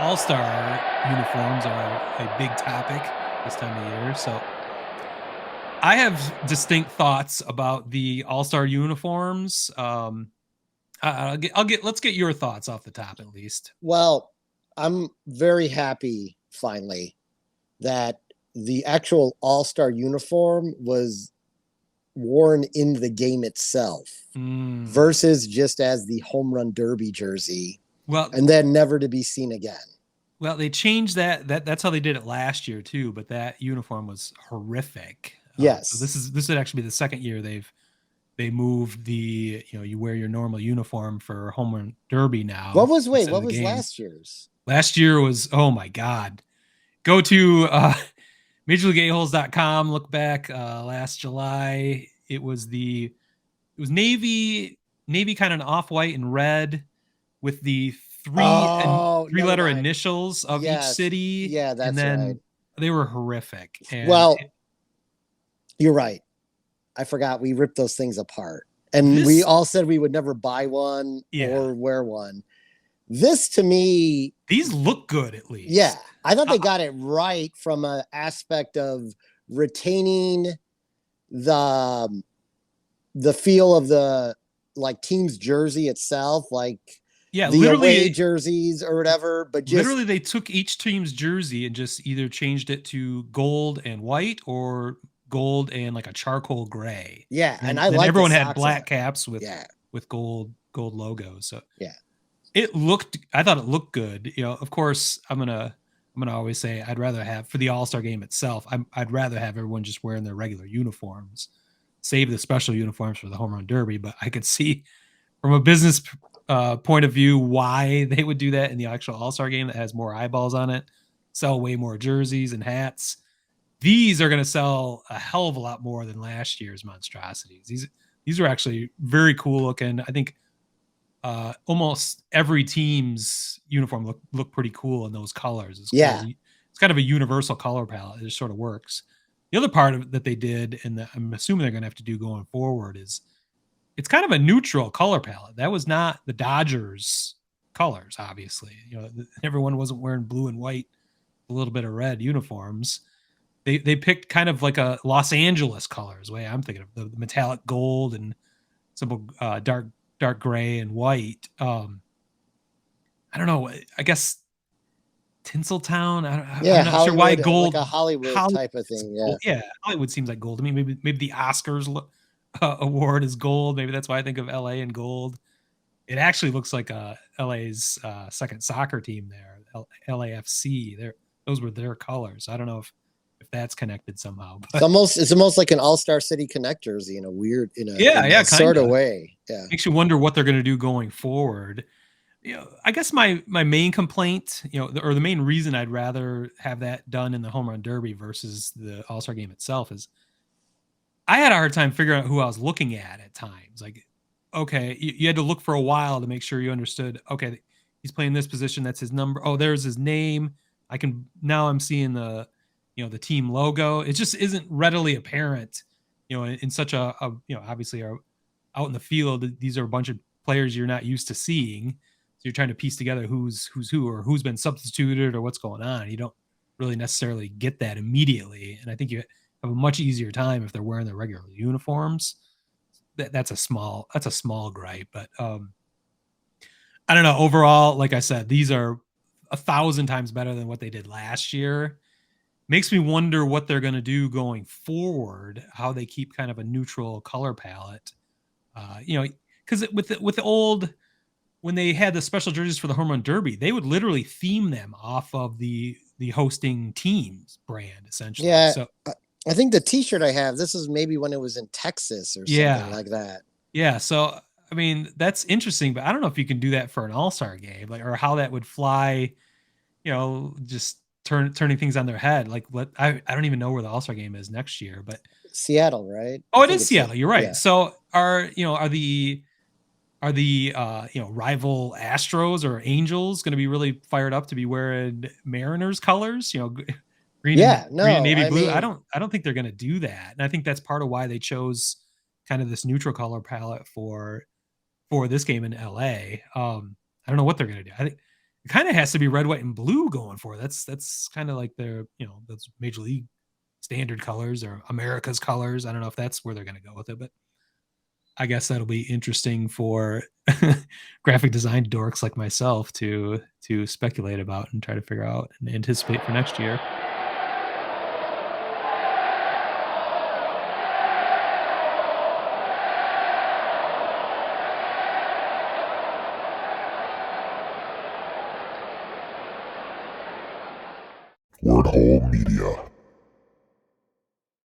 All-Star uniforms are a big topic this time of year. So I have distinct thoughts about the All-Star uniforms. Let's get your thoughts off the top at least. Well, I'm very happy finally that the actual All-Star uniform was worn in the game itself versus just as the home run derby jersey Well, and then never to be seen again. Well, they changed that's how they did it last year too, but that uniform was horrific. Yes. So this would actually be the second year they moved the, you wear your normal uniform for home run derby now. What was last year's? Last year was, oh my God. Go to MajorLeagueAholes.com, look back last July. It was navy kind of an off-white and red with the three letter initials of each city. Yeah, that's and then right. They were horrific. And you're right. I forgot we ripped those things apart. And we all said we would never buy one or wear one. This, to me, these look good at least. Yeah, I thought they got it right from an aspect of retaining the feel of the team's jersey itself, the away jerseys or whatever. But literally, they took each team's jersey and just either changed it to gold and white or gold and like a charcoal gray. Yeah, and everyone had black caps with gold logos. So yeah. I thought it looked good. Of course, I'm gonna always say I'd rather have, for the All-Star game itself, I'd rather have everyone just wearing their regular uniforms, save the special uniforms for the home run derby. But I could see from a business point of view why they would do that in the actual All-Star game that has more eyeballs on it, sell way more jerseys and hats. These are going to sell a hell of a lot more than last year's monstrosities. These are actually very cool looking. I think almost every team's uniform look pretty cool in those colors. It's kind of a universal color palette. It just sort of works. The other part of that they did, and that I'm assuming they're going to have to do going forward, is it's kind of a neutral color palette. That was not the Dodgers colors, obviously. Everyone wasn't wearing blue and white, a little bit of red uniforms. They picked kind of like a Los Angeles colors, the way I'm thinking of the metallic gold and simple dark gray and white. I don't know. I guess Tinseltown. I'm not sure why gold. Like a Hollywood type of thing. Yeah, Hollywood seems like gold. I mean, maybe the Oscars award is gold. Maybe that's why I think of LA and gold. It actually looks like LA's second soccer team there, LAFC. Those were their colors. I don't know if that's connected somehow. But it's almost like an All-Star City Connect jersey in a sort of way. Yeah, makes you wonder what they're going to do going forward. I guess my main complaint, or the main reason I'd rather have that done in the home run derby versus the All-Star game itself is I had a hard time figuring out who I was looking at times. Like, okay, you had to look for a while to make sure you understood, okay, he's playing this position. That's his number. Oh, there's his name. I'm seeing the team logo. It just isn't readily apparent, in such a obviously out in the field, these are a bunch of players you're not used to seeing. So you're trying to piece together who's who or who's been substituted or what's going on. You don't really necessarily get that immediately. And I think you have a much easier time if they're wearing their regular uniforms. That's a small gripe, but I don't know. Overall, like I said, these are 1,000 times better than what they did last year. Makes me wonder what they're going to do going forward, how they keep kind of a neutral color palette. Because with the old, when they had the special jerseys for the home run derby, they would literally theme them off of the hosting team's brand, essentially. Yeah. So I think the T-shirt I have, this is maybe when it was in Texas or something like that. Yeah. So I mean, that's interesting, but I don't know if you can do that for an All-Star game, or how that would fly. Just turning things on their head. I don't even know where the All-Star game is next year, but Seattle, right? Oh, it is Seattle. You're right. Yeah. So are the rival Astros or Angels going to be really fired up to be wearing Mariners colors? Green, green and navy blue. I don't think they're going to do that, and I think that's part of why they chose kind of this neutral color palette for this game in LA. I don't know what they're going to do. I think it kind of has to be red, white, and blue going for. That's kind of like their, that's Major League standard colors or America's colors. I don't know if that's where they're going to go with it, but I guess that'll be interesting for graphic design dorks like myself to speculate about and try to figure out and anticipate for next year. Word Hole Media.